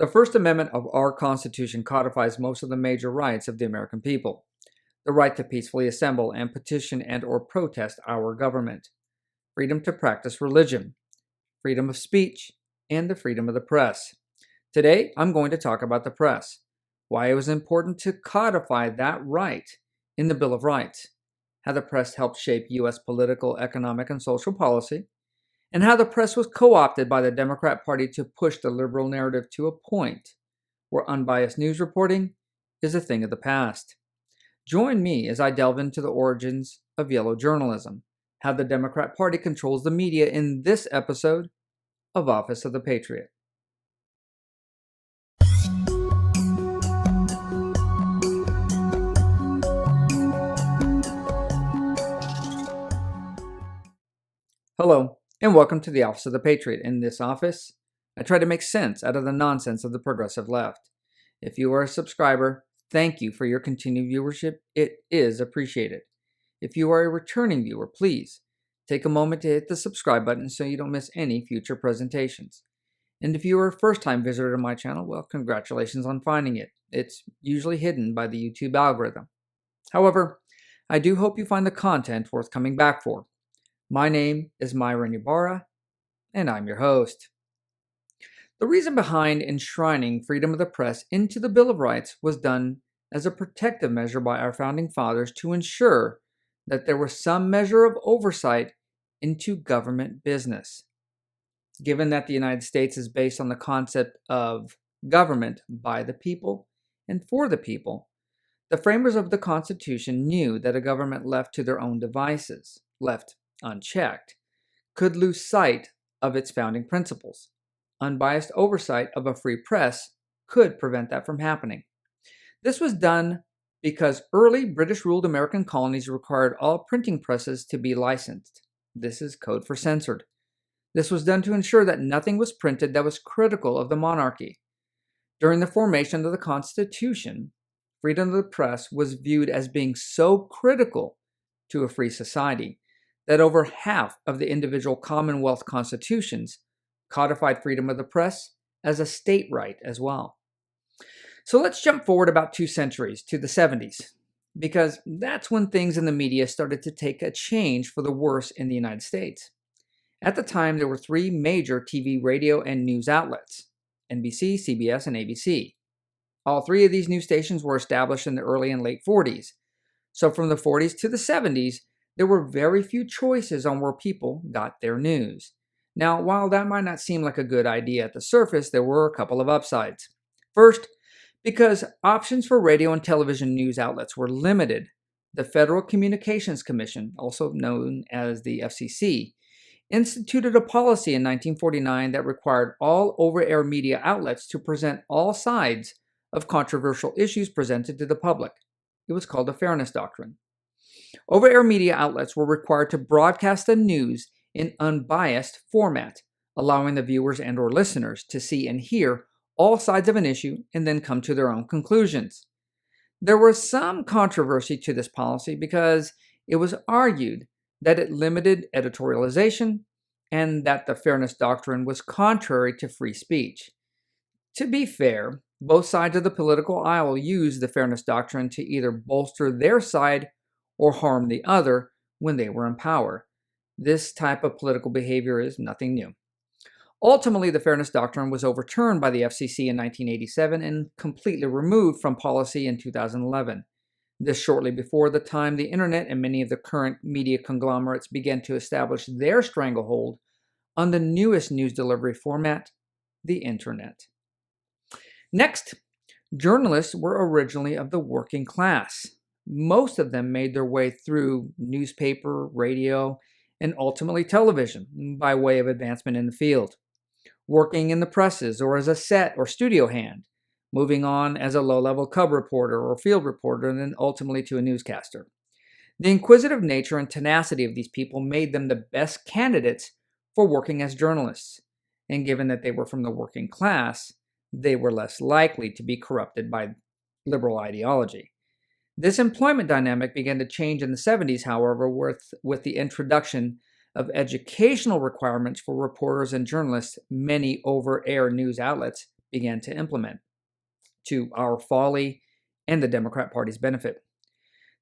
The First Amendment of our Constitution codifies most of the major rights of the American people. The right to peacefully assemble and petition and or protest our government, freedom to practice religion, freedom of speech, and the freedom of the press. Today, I'm going to talk about the press, why it was important to codify that right in the Bill of Rights, how the press helped shape U.S. political, economic, and social policy, and how the press was co-opted by the Democrat Party to push the liberal narrative to a point where unbiased news reporting is a thing of the past. Join me as I delve into the origins of yellow journalism, how the Democrat Party controls the media in this episode of Office of the Patriot. Hello, and welcome to the Office of the Patriot. In this office, I try to make sense out of the nonsense of the progressive left. If you are a subscriber, thank you for your continued viewership. It is appreciated. If you are a returning viewer, please take a moment to hit the subscribe button so you don't miss any future presentations. And if you are a first-time visitor to my channel, well, congratulations on finding it. It's usually hidden by the YouTube algorithm. However, I do hope you find the content worth coming back for. My name is Myron Ybarra, and I'm your host. The reason behind enshrining freedom of the press into the Bill of Rights was done as a protective measure by our founding fathers to ensure that there was some measure of oversight into government business. Given that the United States is based on the concept of government by the people and for the people, the framers of the Constitution knew that a government left to their own devices, left unchecked, could lose sight of its founding principles. Unbiased oversight of a free press could prevent that from happening. This was done because early British-ruled American colonies required all printing presses to be licensed. This is code for censored. This was done to ensure that nothing was printed that was critical of the monarchy. During the formation of the Constitution, freedom of the press was viewed as being so critical to a free society that over half of the individual Commonwealth constitutions codified freedom of the press as a state right as well. So let's jump forward about 2 centuries to the 70s, because that's when things in the media started to take a change for the worse in the United States. At the time, there were 3 major TV, radio, and news outlets: NBC, CBS, and ABC. All 3 of these news stations were established in the early and late 40s. So from the 40s to the 70s, there were very few choices on where people got their news. Now, while that might not seem like a good idea at the surface, there were a couple of upsides. First, because options for radio and television news outlets were limited, the Federal Communications Commission, also known as the FCC, instituted a policy in 1949 that required all over-air media outlets to present all sides of controversial issues presented to the public. It was called the Fairness Doctrine. Over-air media outlets were required to broadcast the news in unbiased format, allowing the viewers and or listeners to see and hear all sides of an issue and then come to their own conclusions. There was some controversy to this policy because it was argued that it limited editorialization and that the Fairness Doctrine was contrary to free speech. To be fair, both sides of the political aisle used the Fairness Doctrine to either bolster their side or harm the other when they were in power. This type of political behavior is nothing new. Ultimately, the Fairness Doctrine was overturned by the FCC in 1987 and completely removed from policy in 2011. This shortly before the time the internet and many of the current media conglomerates began to establish their stranglehold on the newest news delivery format, the internet. Next, journalists were originally of the working class. Most of them made their way through newspaper, radio, and ultimately television by way of advancement in the field, working in the presses or as a set or studio hand, moving on as a low-level cub reporter or field reporter, and then ultimately to a newscaster. The inquisitive nature and tenacity of these people made them the best candidates for working as journalists, and given that they were from the working class, they were less likely to be corrupted by liberal ideology. This employment dynamic began to change in the 70s, however, with the introduction of educational requirements for reporters and journalists. Many over-air news outlets began to implement, to our folly and the Democrat Party's benefit.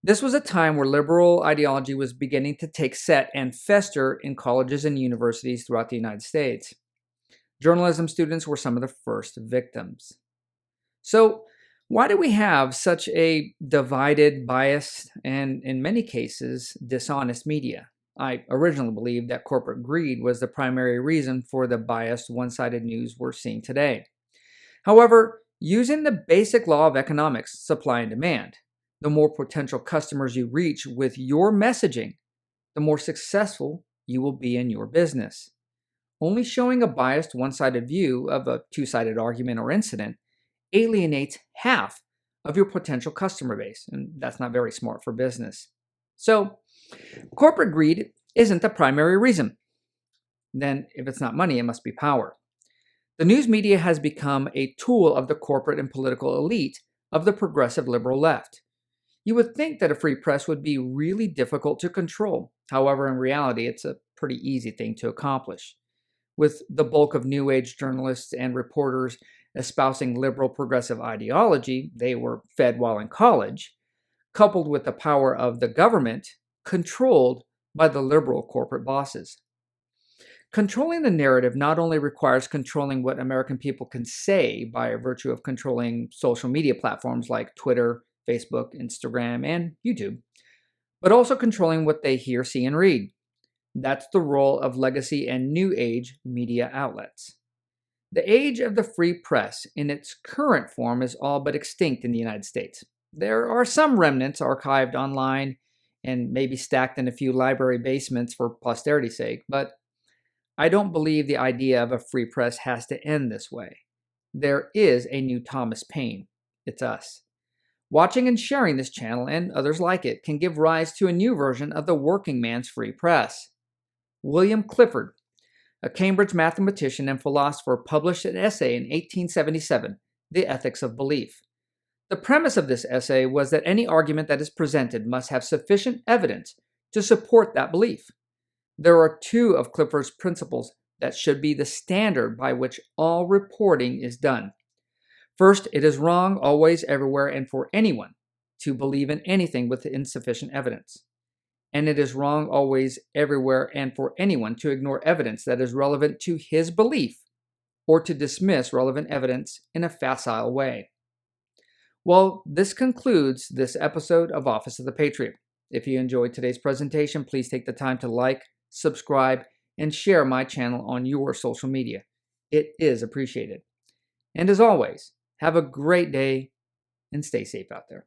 This was a time where liberal ideology was beginning to take set and fester in colleges and universities throughout the United States. Journalism students were some of the first victims. So, why do we have such a divided, biased, and in many cases, dishonest media? I originally believed that corporate greed was the primary reason for the biased, one-sided news we're seeing today. However, using the basic law of economics, supply and demand, the more potential customers you reach with your messaging, the more successful you will be in your business. Only showing a biased, one-sided view of a two-sided argument or incident alienates half of your potential customer base, and that's not very smart for business. So, corporate greed isn't the primary reason. Then, if it's not money, it must be power. The news media has become a tool of the corporate and political elite of the progressive liberal left. You would think that a free press would be really difficult to control. However, in reality, it's a pretty easy thing to accomplish. With the bulk of New Age journalists and reporters espousing liberal progressive ideology they were fed while in college, coupled with the power of the government controlled by the liberal corporate bosses. Controlling the narrative not only requires controlling what American people can say by virtue of controlling social media platforms like Twitter, Facebook, Instagram, and YouTube, but also controlling what they hear, see, and read. That's the role of legacy and new age media outlets. The age of the free press in its current form is all but extinct in the United States. There are some remnants archived online and maybe stacked in a few library basements for posterity's sake, but I don't believe the idea of a free press has to end this way. There is a new Thomas Paine. It's us. Watching and sharing this channel and others like it can give rise to a new version of the working man's free press. William Clifford, a Cambridge mathematician and philosopher, published an essay in 1877, The Ethics of Belief. The premise of this essay was that any argument that is presented must have sufficient evidence to support that belief. There are two of Clifford's principles that should be the standard by which all reporting is done. First, it is wrong always, everywhere, and for anyone to believe in anything with insufficient evidence. And it is wrong always, everywhere, and for anyone to ignore evidence that is relevant to his belief or to dismiss relevant evidence in a facile way. Well, this concludes this episode of Office of the Patriot. If you enjoyed today's presentation, please take the time to like, subscribe, and share my channel on your social media. It is appreciated. And as always, have a great day and stay safe out there.